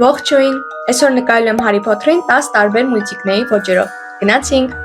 Ողջույն, այսօր նկարել եմ Հարի Փոթերին 10 տարբեր մուլտիկների ոճերով, գնացինք։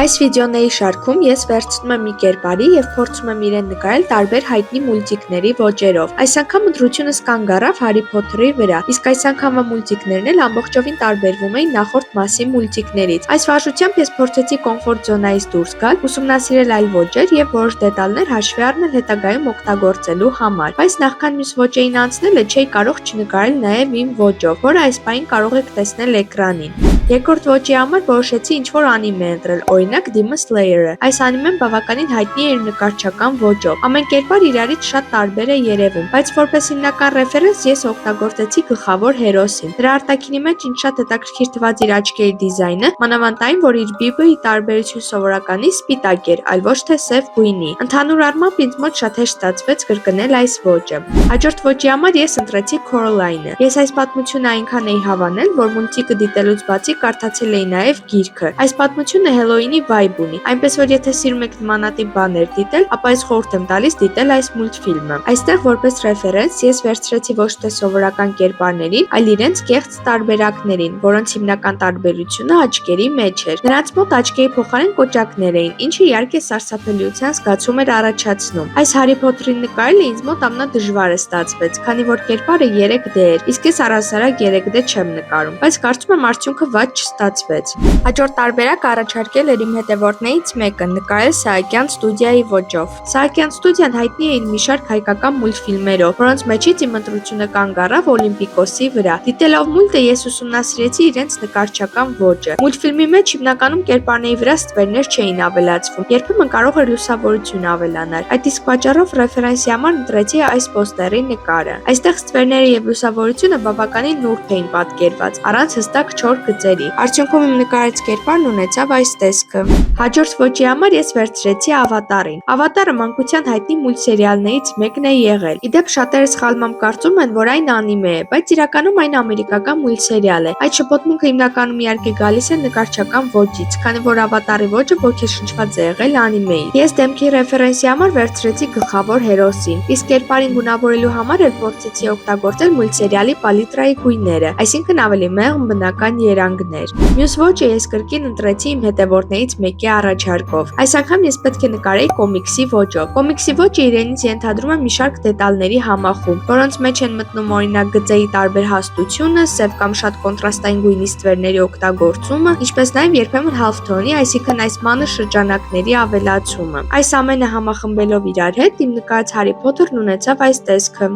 Այս վիդեոների շարքում ես վերցնում եմ մի կերպարի եւ փորձում եմ իրեն նկարել տարբեր հայտնի մուլտիկների ոճերով։ Այս անգամ ընտրությունս կանգ առավ Հարի Փոթերի վրա, իսկ այս անգամվա մուլտիկներն էլ ամբողջովին տարբերվում էին նախորդ մասի մուլտիկներից։ Այս վարժությամբ ես փորձեցի կոմֆորտ զոնայից դուրս գալ, ուսումնասիրել այլ ոճեր եւ որոշ դետալներ հաշվի առնել հետագայում օգտագործելու համար։ Բայց նախքան մյուս ոճերին անցնելը չէի կարող չնկարել նաեւ իմ ոճով, որը այս պահին կարող եք տեսնել էկրանին։ Երկրորդ ոճի համար որոշեցի ինչ-որ անիմե ընտրել, օրինակ Demon Slayer-ը։ Այս անիմեն բավականին հայտնի է իր նկարչական ոճով։ Ամեն կերպար իրարից շատ տարբեր է երևում, բայց որպես հիմնական ռեֆերենս ես օգտագործեցի գլխավոր հերոսին։ Դրա արտաքինի մեջ ինձ շատ հետաքրքիր թվաց իր աչքերի դիզայնը, մանավանդ այն, որ իր բիբը ի տարբերություն սովորականի սպիտակ էր, այլ ոչ թե սև գույնի։ Ընդհանուր առմամբ ինձ մոտ շատ հեշտ ստացվեց կրկնել այս ոճը։ Հաջորդ ոճի համար ես ընտրեցի Coraline-ը։ Ես այս պատմությունը այնքան էի հավանել, որ մուլտիկը դիտելուց բացի կարդացել էի նաև գիրքը։ Այս պատմությունը Հելոուինի վայբ ունի, այնպես որ եթե սիրում եք նմանատիպ բաներ դիտել, ապա ես խորհուրդ եմ տալիս դիտել այս մուլտֆիլմը։ Այստեղ որպես ռեֆերենս ես վերցրեցի ոչ թե սովորական կերպարներին, այլ իրենց կեղծ տարբերակներին, որոնց հիմնական տարբերությունը աչքերի մեջ էր։ Նրանց մոտ աչքերի փոխարեն կոճակներ էին, ինչը իհարկե սարսափելիության զգացում էր առաջացնում։ Այս Հարի Փոթերին նկարելը ինձ մոտ ամենադժվարը ստացվեց, քանի որ կերպարը 3D էր, իսկ ես առհասարակ 3D չեմ նկարում, բայց կարծում եմ արդյունքը վատ չստացվեց։ Հաջորդ տարբերակ առաջարկել էր իմ հետևորդներից մեկը՝ նկարել Սահակյան ստուդիայի ոճով։ Սահակյան ստուդիան հայտնի է իր մի շարք հայկական մուլտֆիլմերով, որոնց մեջից իմ ընտրությունը կանգ առավ Օլիմպիկոսի վրա։ Դիտելով մուլտը ես ուսումնասիրեցի իրենց նկարչական ոճը։ Մուլտֆիլմի մեջ հիմնականում կերպարների վրա ստվերներ չէին ավելացվում, երբեմն կարող էր լուսավորություն ավելանալ։ Այդ իսկ պատճառով ռեֆերենսի համար ընտրեցի այս պոստերի նկարը։ Այստեղ ստվերները եւ լուսավորությունը բավականին նուրբ էին պատկերված, առանց հստակ չոր գծերի։ Արդյունքում իմ նկարած կերպարն ունեցավ այս տեսքը։ Հաջորդ ոճի համար ես վերցրեցի Ավատարին։ Ավատարը մանկության հայտնի մուլտսերիալներից մեկն է եղել։ Իդեպ շատերը սխալմամբ կարծում են, որ այն անիմե է, բայց իրականում այն ամերիկական մուլտսերիալ է։ Այդ շփոթմունքը հիմնականում իհարկե գալիս է նկարչական ոճից, քանի որ Ավատարի ոճը ոգեշնչված է եղել անիմեից։ Ես դեմքի ռեֆերենսի համար վերցրեցի գլխավոր հերոսին, իսկ կերպարին գունավորելու համար էլ փորձեցի օգտագործել մուլտսերիալի պալիտրայի գույները, այսինքն ավելի մեղմ բնական երանգներ։ Մյուս ոճը ես կրկին ընտրեցի իմ հետևորդներից մեկի առաջարկով։ Այս անգամ ես պետք է նկարեի կոմիքսի ոճով։ Կոմիքսի ոճը իրենից ենթադրում է մի շարք դետալների համախումբ, որոնց մեջ են մտնում օրինակ գծերի տարբեր հաստությունը, սև կամ շատ կոնտրաստային գույնի ստվերների օգտագործումը, ինչպես նաև երբեմն half-tone-ի, այսինքն այս մանր շրջանակների ավելացումը։ Այս ամենը համախմբելով իրար հետ իմ նկարած Հարի Փոթերն ունեցավ այս տեսքը։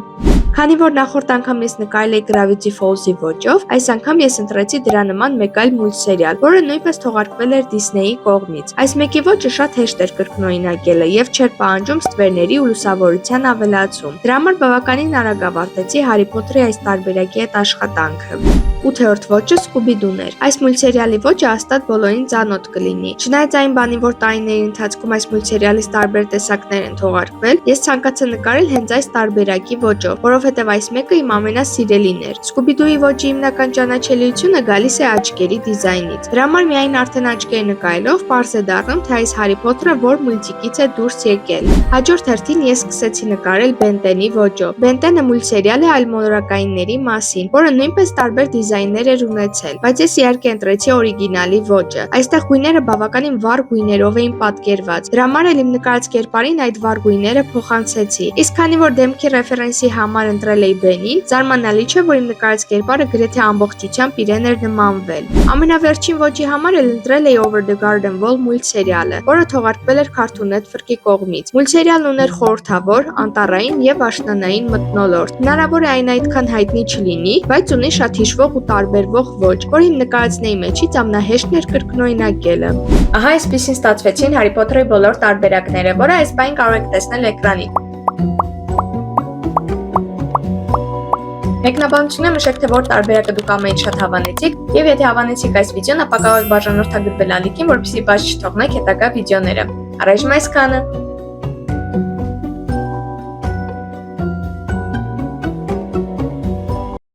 Քանի որ նախորդ անգամ ես նկարել էի Gravity Falls-ի ոճով, այս անգամ ես ընտրեցի դրա նման մեկ այլ մուլտսերիալ, որը նույնպես թողարկվել էր Disney-ի կողմից։ Այս մեկի ոճը շատ հեշտ էր կրկնօրինակելը եւ չէր պահանջում ստվերների ու լուսավորության ավելացում։ Դրա համար բավականին արագ ավարտեցի Հարի Փոթերի այս տարբերակի հետ աշխատանքը։ 8-րդ ոճը Scooby-Doo-ն էր։ Այս մուլտսերիալի ոճը հաստատ բոլորին ծանոթ կլինի։ Չնայած այն բանի, որ տարիների ընթացքում այս մուլտսերիալից տարբեր տեսակներ են թողարկվել, ես ցանկացա նկարել հենց այս տարբերակի ոճով, որովհետև այս մեկը իմ ամենասիրելին էր։ Scooby-Doo-ի ոճի հիմնական ճանաչելիությունը գալիս է աչքերի դիզայնից։ Դրա համար միայն արդեն աչքերը նկարելով պարզ է դառնում, թե այս Հարի Փոթերը որ մուլտիկից է դուրս եկել։ Հաջորդ հերթին ես սկսեցի նկարել Ben 10-ի ոճով։ Ben 10-ը մուլտսերիալ է այլմոլորակայինների մասին, որը նույնպես տարբեր դիզայններ էր ունեցել, բայց ես իհարկե ընտրեցի օրիգինալի ոճը։ Այստեղ գույները բավականին վառ գույներով էին պատկերված։ Դրա համար էլ իմ նկարած կերպարին այդ վառ գույները փոխանցեցի։ Իսկ քանի որ դեմքի ռեֆերենսի համար ընտրել էի Ben-ին, զարմանալի չէ, որ իմ նկարած կերպարը գրեթե ամբողջությամբ իրեն էր նմանվել։ Ամենավերջին ոճի համար էլ ընտրել էի Over the Garden Wall մուլտսերիալը, որը թողարկվել էր Cartoon Network-ի կողմից։ Մուլտսերիալն ուներ խորհրդավոր, անտառային եւ աշնանային մթնոլորտ։ Հնարավոր է այն այդքան հայտնի չլինի, բայց ունի շատ հիշվող ու տարբերվող ոճ, որը իմ նկարածների մեջից ամենահեշտն էր կրկնօրինակելը։ Ահա այսպեսին ստացվեցին Հարի Փոթերի բոլոր տարբերակները, որը այս պահին կարող եք տեսնել էկրանին։ Մեկնաբանությունը նշեք, թե որ տարբերակը դուք ամենից շատ հավանեցիք, եւ եթե հավանեցիք այս վիդեոն, ապա կարող եք բաժանորդագրվել ալիքին, որպեսզի բաց չթողնեք հետագա վիդեոները։ Առայժմ այսքանը։